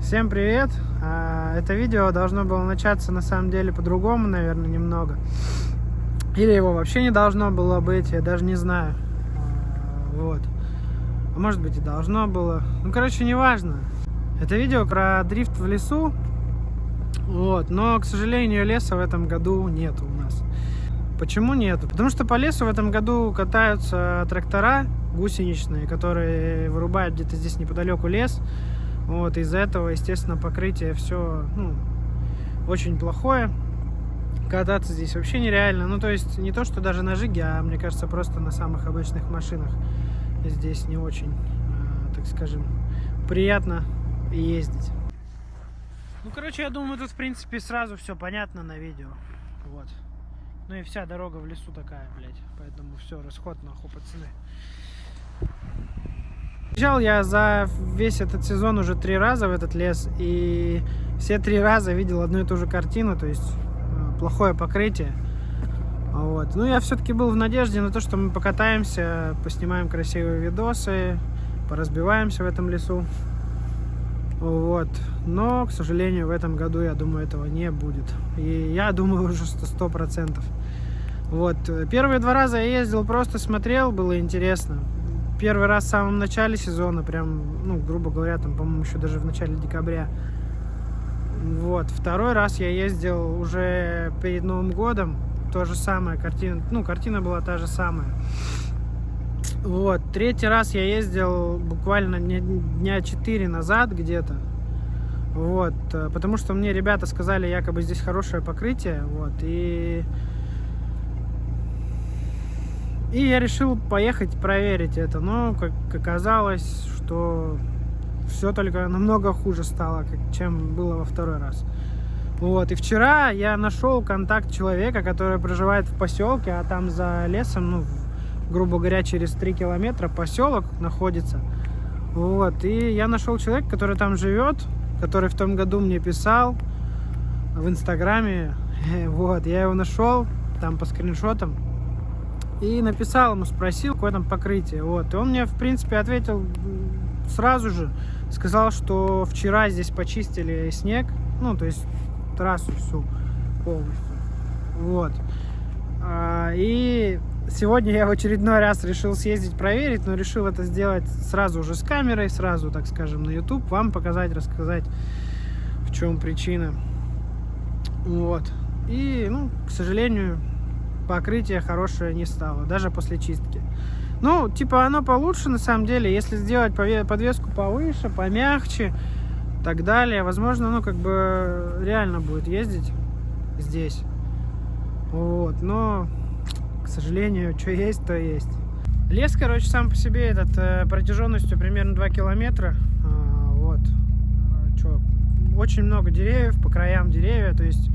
Всем привет! Это видео должно было начаться на самом деле по-другому, наверное, немного. Или его вообще не должно было быть, я даже не знаю. Вот. А может быть и должно было. Ну, короче, неважно. Это видео про дрифт в лесу. Вот. Но, к сожалению, леса в этом году нет у нас. Почему нету? Потому что по лесу в этом году катаются трактора гусеничные, которые вырубают где-то здесь неподалеку лес. Вот, из-за этого, естественно, покрытие все, очень плохое. Кататься здесь вообще нереально. Ну, то есть, не то, что даже на жиге, а, мне кажется, просто на самых обычных машинах здесь не очень, так скажем, приятно ездить. Ну, короче, я думаю, тут, в принципе, сразу все понятно на видео. Вот. Ну и вся дорога в лесу такая, блядь. Поэтому все, расход нахуй, пацаны. Приезжал я за весь этот сезон уже 3 раза в этот лес, и все 3 раза видел одну и ту же картину, то есть плохое покрытие. Вот. Ну, я все-таки был в надежде на то, что мы покатаемся, поснимаем красивые видосы, поразбиваемся в этом лесу. Вот. Но, к сожалению, в этом году, я думаю, этого не будет. И я думаю уже 100%. Вот. Первые 2 раза я ездил, просто смотрел, было интересно. Первый раз в самом начале сезона, прям, грубо говоря, там, по-моему, еще даже в начале декабря. Вот. Второй раз я ездил уже перед Новым годом. То же самое, картина была та же самая. Вот. Третий раз я ездил буквально дня 4 назад где-то. Вот. Потому что мне ребята сказали, якобы здесь хорошее покрытие. Вот. И я решил поехать проверить это. Но, как оказалось, что все только намного хуже стало, чем было во второй раз. Вот. И вчера я нашел контакт человека, который проживает в поселке, а там за лесом, грубо говоря, через 3 километра поселок находится. Вот. И я нашел человека, который там живет, который в том году мне писал в Инстаграме. Вот. Я его нашел там по скриншотам. И написал ему, спросил, какое там покрытие. Вот. И он мне, в принципе, ответил сразу же. Сказал, что вчера здесь почистили снег. То есть трассу всю полностью. Вот. И сегодня я в очередной раз решил съездить проверить, но решил это сделать сразу же с камерой, сразу, так скажем, на YouTube. Вам показать, рассказать, в чем причина. Вот. И, к сожалению, покрытие хорошее не стало, даже после чистки. Оно получше на самом деле, если сделать подвеску повыше, помягче, так далее. Возможно, реально будет ездить здесь. Вот, но, к сожалению, что есть, то есть. Лес, сам по себе этот протяженностью примерно 2 километра. Вот. Очень много деревьев, по краям деревья, то есть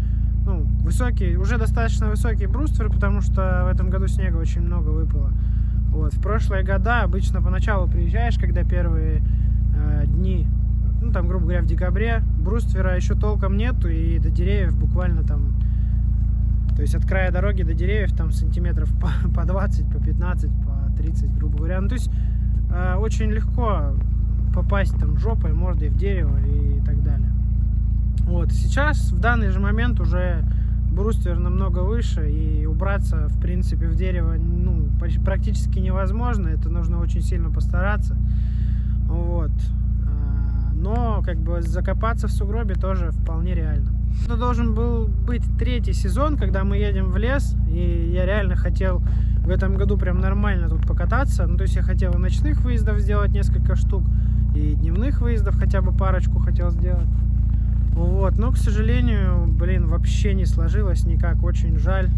высокий, уже достаточно высокий бруствер, потому что в этом году снега очень много выпало. Вот. В прошлые года обычно поначалу приезжаешь, когда первые дни, грубо говоря, в декабре, бруствера еще толком нету, и до деревьев буквально там, то есть от края дороги до деревьев там сантиметров по 20, по 15, по 30, грубо говоря. То есть очень легко попасть там жопой, мордой в дерево и так далее. Вот. Сейчас, в данный же момент, уже бруствер намного выше, и убраться, в принципе, в дерево практически невозможно. Это нужно очень сильно постараться. Вот. Но, закопаться в сугробе тоже вполне реально. Это должен был быть 3-й сезон, когда мы едем в лес, и я реально хотел в этом году прям нормально тут покататься. То есть я хотел и ночных выездов сделать несколько штук, и дневных выездов хотя бы парочку хотел сделать. Вот, но, к сожалению, вообще не сложилось никак, очень жаль.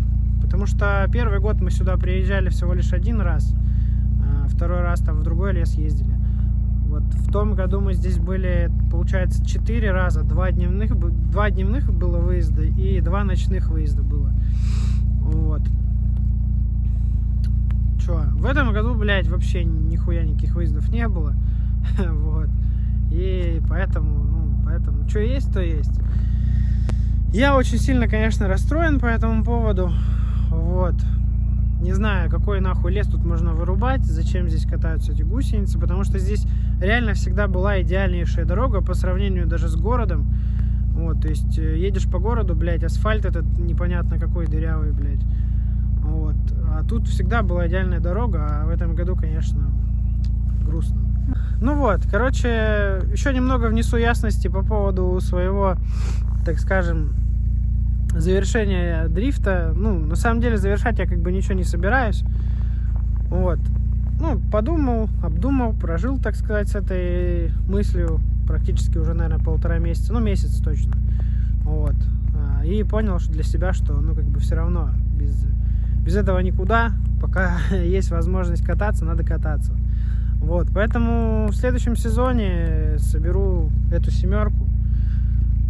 Потому что первый год мы сюда приезжали всего лишь 1 раз, а второй раз там в другой лес ездили. Вот, в том году мы здесь были, получается, 4 раза, 2 дневных было выезда и 2 ночных выезда было. Вот. В этом году, вообще нихуя никаких выездов не было. Вот. И поэтому, что есть, то есть. Я очень сильно, конечно, расстроен по этому поводу. Вот. Не знаю, какой нахуй лес тут можно вырубать, зачем здесь катаются эти гусеницы, потому что здесь реально всегда была идеальнейшая дорога по сравнению даже с городом. Вот, то есть едешь по городу, блядь, асфальт этот непонятно какой дырявый, блядь. Вот. А тут всегда была идеальная дорога, а в этом году, конечно, грустно. Ну вот, короче, еще немного внесу ясности по поводу своего, так скажем, завершения дрифта. Ну, на самом деле, завершать я как бы ничего не собираюсь. Вот. Ну, подумал, обдумал, прожил, так сказать, с этой мыслью практически уже, наверное, 1,5 месяца. Ну, месяц точно. Вот. И понял, что для себя, что, ну, как бы все равно без этого никуда. Пока есть возможность кататься, надо кататься. Вот. Поэтому в следующем сезоне соберу эту 7.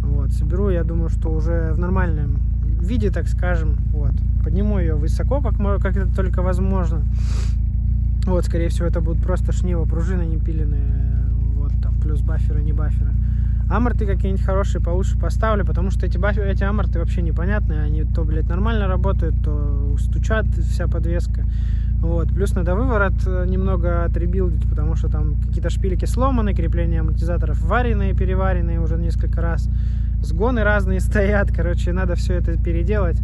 Вот. Соберу, я думаю, что уже в нормальном виде, так скажем. Вот. Подниму ее высоко, как это только возможно. Вот, скорее всего, это будут просто шнива, пружины не пиленные. Вот там, плюс баферы, не баферы. Аморты какие-нибудь хорошие получше поставлю, потому что эти аморты вообще непонятные. Они то, блядь, нормально работают, то стучат вся подвеска. Вот. Плюс надо выворот немного отребилдить, потому что там какие-то шпильки сломаны, крепления амортизаторов вареные, переваренные уже несколько раз. Сгоны разные стоят, короче, надо все это переделать.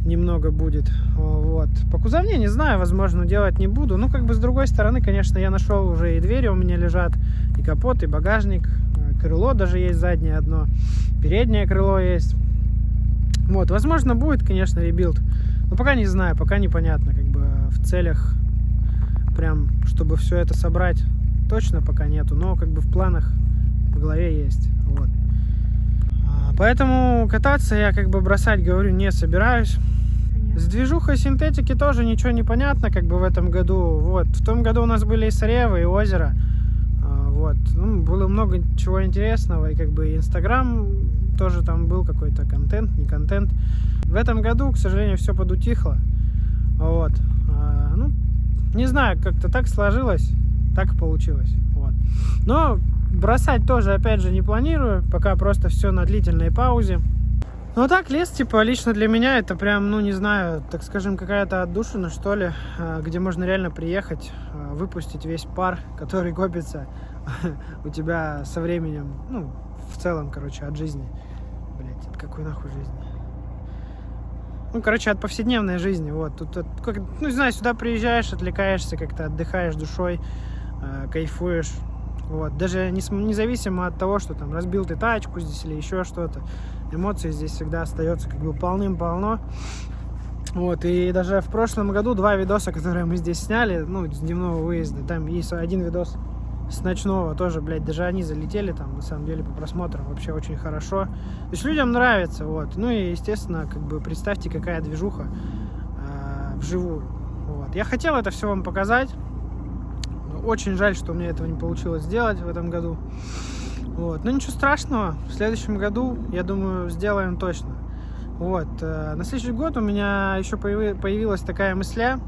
Немного будет. Вот. По кузовне не знаю, возможно, делать не буду. Ну, как бы с другой стороны, конечно, я нашел уже и двери у меня лежат, и капот, и багажник. Крыло даже есть заднее одно, переднее крыло есть. Вот, возможно, будет, конечно, ребилд. Но пока не знаю, пока непонятно, как бы в целях прям, чтобы все это собрать, точно пока нету. Но как бы в планах в голове есть. Вот. Поэтому кататься я как бы бросать, говорю, не собираюсь. С движухой синтетики тоже ничего не понятно, как бы в этом году. Вот. В том году у нас были и Саревы, и озеро. Вот. Ну, было много чего интересного, и как бы Инстаграм тоже там был какой-то контент, не контент. В этом году, к сожалению, все подутихло. Вот. Ну, не знаю, как-то так сложилось, так получилось. Вот. Но бросать тоже, опять же, не планирую, пока просто все на длительной паузе. Ну, а так, лес, типа, лично для меня это прям, ну, не знаю, так скажем, какая-то отдушина, что ли, где можно реально приехать, выпустить весь пар, который копится у тебя со временем, ну, в целом, короче, от жизни. Блять, от какой нахуй жизни? Ну, короче, от повседневной жизни, вот. Тут, как, ну, не знаю, сюда приезжаешь, отвлекаешься, как-то отдыхаешь душой, кайфуешь. Вот. Даже независимо от того, что там разбил ты тачку здесь или еще что-то, эмоций здесь всегда остается как бы полным-полно. Вот. И даже в прошлом году 2 видоса, которые мы здесь сняли, ну, с дневного выезда, там есть один видос с ночного тоже, блядь, даже они залетели там, на самом деле, по просмотрам вообще очень хорошо. То есть людям нравится, вот. Ну и, естественно, как бы представьте, какая движуха вживую. Вот. Я хотел это все вам показать. Очень жаль, что у меня этого не получилось сделать в этом году. Вот. Но ничего страшного. В следующем году, я думаю, сделаем точно. Вот. На следующий год у меня еще появилась такая мысля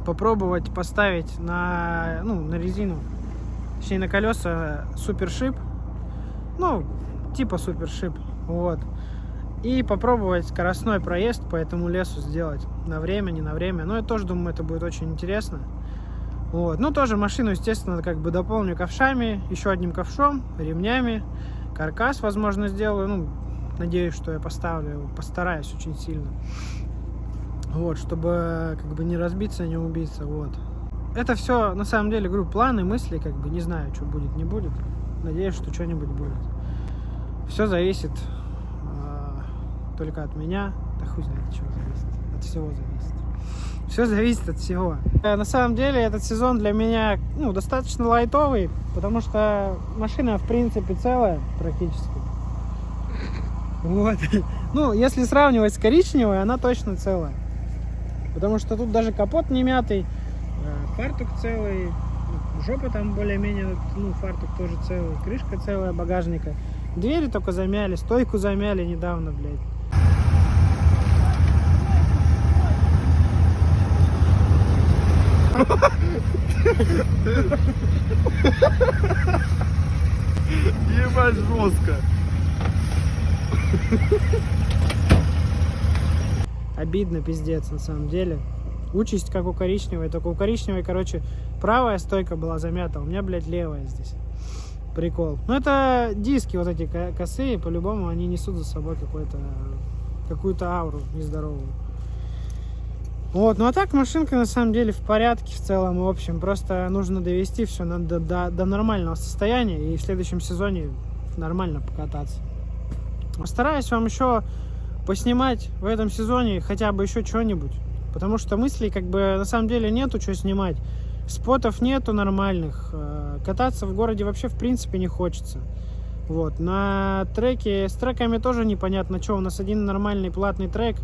попробовать поставить на резину, точнее на колеса супершип. Ну, типа супершип. Вот. И попробовать скоростной проезд по этому лесу сделать на время, не на время. Но я тоже думаю, это будет очень интересно. Вот. Ну, тоже машину, естественно, как бы дополню ковшами, еще одним ковшом, ремнями, каркас, возможно, сделаю. Ну, надеюсь, что я поставлю его, постараюсь очень сильно. Вот, чтобы как бы не разбиться, не убиться, вот. Это все, на самом деле, говорю, планы, мысли, как бы, не знаю, что будет, не будет. Надеюсь, что что-нибудь будет. Все зависит только от меня. Да хуй знает, от чего зависит. От всего зависит. Все зависит от всего. На самом деле этот сезон для меня, ну, достаточно лайтовый, потому что машина в принципе целая практически. Вот. Ну, если сравнивать с коричневой, она точно целая. Потому что тут даже капот не мятый, фартук целый, жопа там более-менее, ну, фартук тоже целый, крышка целая багажника. Двери только замяли, стойку замяли недавно, блядь. Ебать, жестко. Обидно, пиздец, на самом деле. Участь как у коричневой, только у коричневой, короче, правая стойка была замята, у меня, блядь, левая здесь. Прикол. Ну, это диски вот эти косые, по-любому, они несут за собой какую-то ауру нездоровую. Вот, ну а так машинка на самом деле в порядке в целом, в общем, просто нужно довести все до нормального состояния и в следующем сезоне нормально покататься. Постараюсь вам еще поснимать в этом сезоне хотя бы еще что-нибудь, потому что мыслей как бы на самом деле нету что снимать, спотов нету нормальных, кататься в городе вообще в принципе не хочется. Вот, на треке, с треками тоже непонятно, что у нас один нормальный платный трек,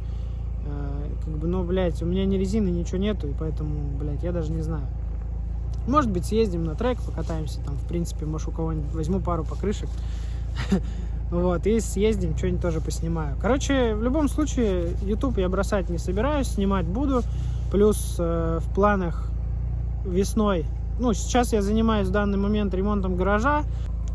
как бы, ну, блядь, у меня ни резины, ничего нету, и поэтому, блядь, я даже не знаю. Может быть, съездим на трек, покатаемся там, в принципе, может, у кого-нибудь возьму пару покрышек, вот, и съездим, что-нибудь тоже поснимаю. Короче, в любом случае, YouTube я бросать не собираюсь, снимать буду, плюс в планах весной, ну, сейчас я занимаюсь в данный момент ремонтом гаража,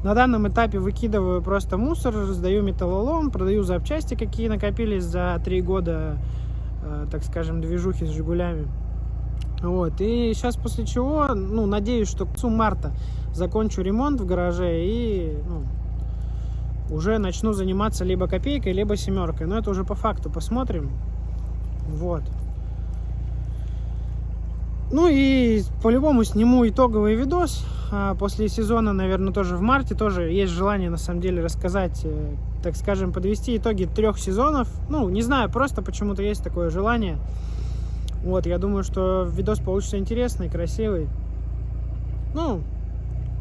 на данном этапе выкидываю просто мусор, сдаю металлолом, продаю запчасти, какие накопились за 3 года, так скажем, движухи с «Жигулями». Вот. И сейчас после чего, ну, надеюсь, что к концу марта закончу ремонт в гараже и, ну, уже начну заниматься либо копейкой, либо семеркой. Но это уже по факту посмотрим. Вот. Ну и по-любому сниму итоговый видос. После сезона, наверное, тоже в марте. Тоже есть желание, на самом деле, рассказать, так скажем, подвести итоги 3 сезонов. Ну, не знаю, просто почему-то есть такое желание. Вот, я думаю, что видос получится интересный, красивый. Ну,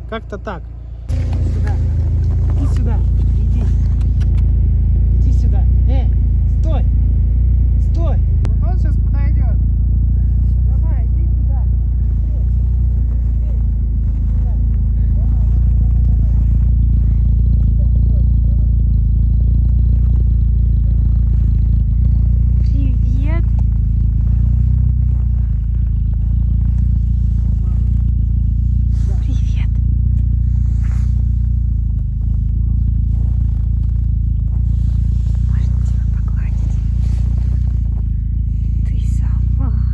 как-то так. Сюда. Иди сюда. Иди. Иди сюда. Стой. Стой. Вот он сейчас подойдет. Давай, иди сюда. Привет. Привет. Можно тебя погладить? Ты собака.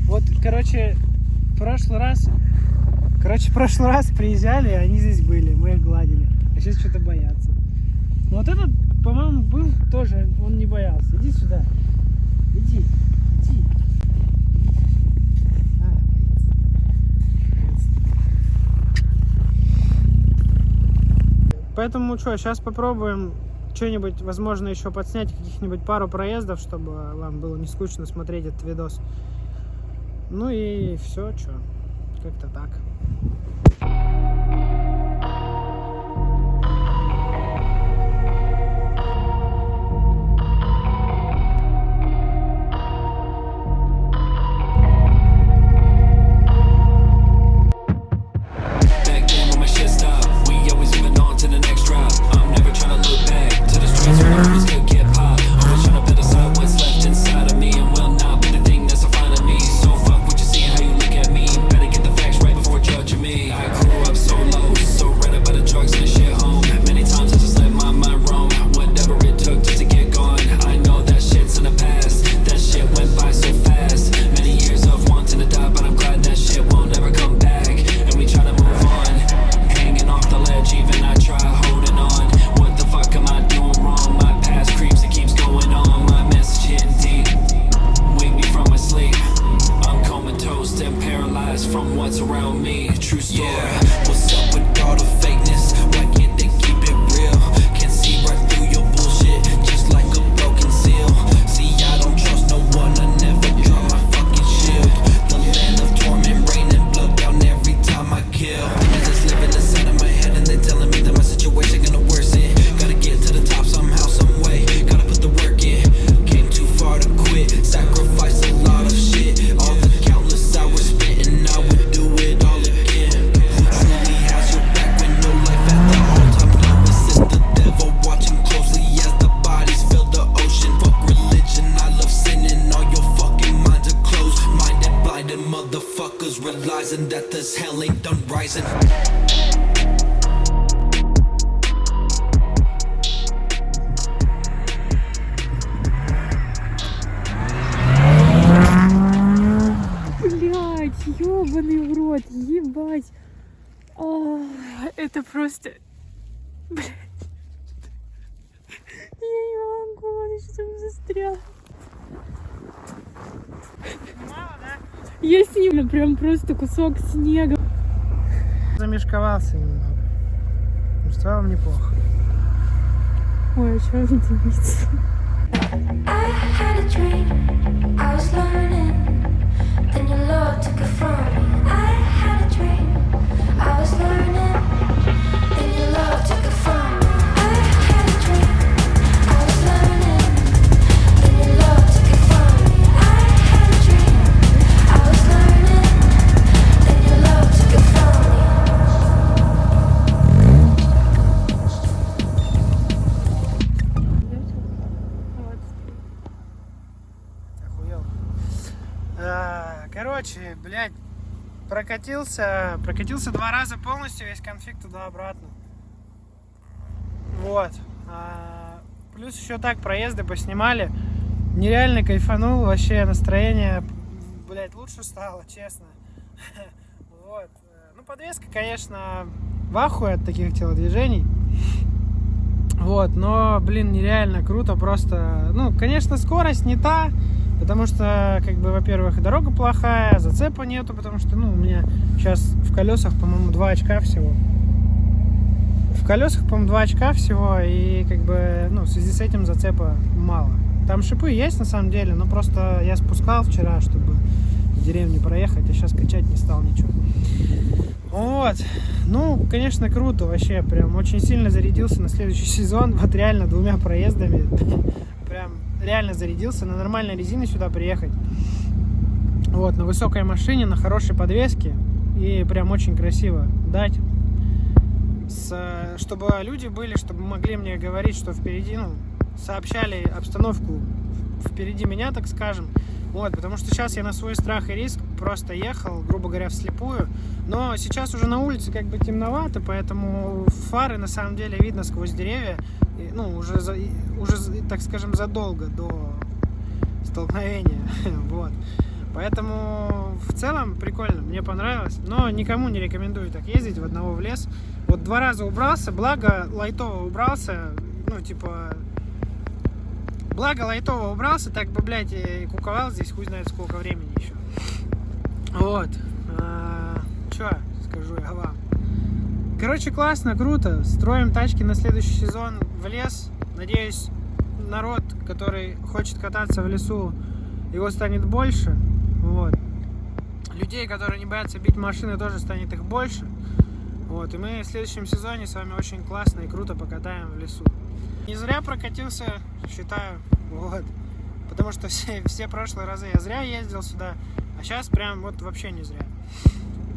Вот, короче, в прошлый раз приезжали, они здесь были, мы их гладили. А сейчас что-то боятся. Но вот этот, по-моему, был тоже, он не боялся. Иди сюда. Иди. Боится. Поэтому что, сейчас попробуем что-нибудь, возможно, еще подснять, каких-нибудь пару проездов, чтобы вам было не скучно смотреть этот видос. Ну и все, что, как-то так. Back then when my shit stopped, we always moving on to the next drop. I'm never trying to look back to the streets where always could get popped. Always trying to build aside what's left inside of me and will not be the thing that's a fine of me. So fuck what you see and how you look at me. Better get the facts right before judging me. I grew up so low, so ran up by the drugs and the shit home. Many times I just let my mind roam. Whatever it took just to get gone. I know that shit's in the past. That shit went by so fast. Many years of wanting to die, but I'm glad that shit won't ever come back. And we try to move on, hanging off the ledge, even I try holding on. What the fuck am I doing wrong? My past creeps, it keeps going on. My message hitting deep, wake me from my sleep. I'm comatose and paralyzed from what's around me. True story. Yeah. What's up with all the fakeness? Why can't they keep it real? Can't see right through your bullshit, just like a broken seal. See, I don't trust no one, I never drop my fucking shield. The land of torment, rain and blood down every time I kill. Images living inside of my head and they telling me that my situation gonna worsen. Gotta get to the top somehow, some way. Gotta put the work in. Came too far to quit. Sacrificed a lot of shit. All the countless hours spent and I would do it all again. Who truly has your back when no life at the whole time? No, it's the devil watching closely as the bodies fill the ocean. Fuck religion, I love sinning. All your fucking minds are closed. Minded, blinded motherfuckers realizing that this hell ain't done rising. ёбаный в рот, ебать. Это просто... Блядь. Я не могу, он что там застрял. Мало, да? Я сниму прям просто кусок снега. Замешковался немного. Ну, в целом неплохо. Ой, а что он делается? I had a dream, I was learning, then your love took it from me. I had a dream, I was learning, then your love took it from me. I had a dream, I was learning, then your love took it from me. I had a dream, I was learning, then your love took it from me. Охуел. Короче, блядь, прокатился 2 раза полностью весь конфиг туда-обратно. Вот. Плюс еще так проезды поснимали. Нереально кайфанул, вообще настроение, блядь, лучше стало, честно. Вот. Ну, подвеска, конечно, в ахуе от таких телодвижений. Вот, но, блин, нереально круто, просто, ну, конечно, скорость не та, потому что, как бы, во-первых, дорога плохая, зацепа нету, потому что, ну, у меня сейчас в колесах, по-моему, 2 очка всего. В колесах, по-моему, 2 очка всего, и, как бы, ну, в связи с этим зацепа мало. Там шипы есть, на самом деле, но просто я спускал вчера, чтобы в деревню проехать, а сейчас качать не стал ничего. Вот. Ну, конечно, круто вообще. Прям очень сильно зарядился на следующий сезон. Вот реально 2 проездами. Прям реально зарядился. На нормальной резине сюда приехать. Вот, на высокой машине, на хорошей подвеске. И прям очень красиво дать. Чтобы люди были, чтобы могли мне говорить, что впереди, ну, сообщали обстановку впереди меня, так скажем. Вот, потому что сейчас я на свой страх и риск просто ехал, грубо говоря, вслепую. Но сейчас уже на улице как бы темновато, поэтому фары на самом деле видно сквозь деревья. И, ну, уже, так скажем, задолго до столкновения. Вот. Поэтому в целом прикольно, мне понравилось. Но никому не рекомендую так ездить в одного в лес. Вот 2 раза убрался, благо лайтово убрался. Ну, типа... Благо лайтово убрался, так бы, блядь, и куковал здесь хуй знает сколько времени еще. Вот. Че скажу я вам. Короче, классно, круто. Строим тачки на следующий сезон в лес. Надеюсь, народ, который хочет кататься в лесу, его станет больше. Вот. Людей, которые не боятся бить машины, тоже станет их больше. Вот. И мы в следующем сезоне с вами очень классно и круто покатаем в лесу. Не зря прокатился, считаю, вот, потому что все прошлые разы я зря ездил сюда, а сейчас прям вот вообще не зря.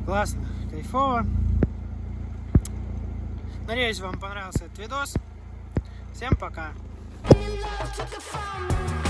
Классно, кайфово. Надеюсь, вам понравился этот видос. Всем пока. Then your love took it from me.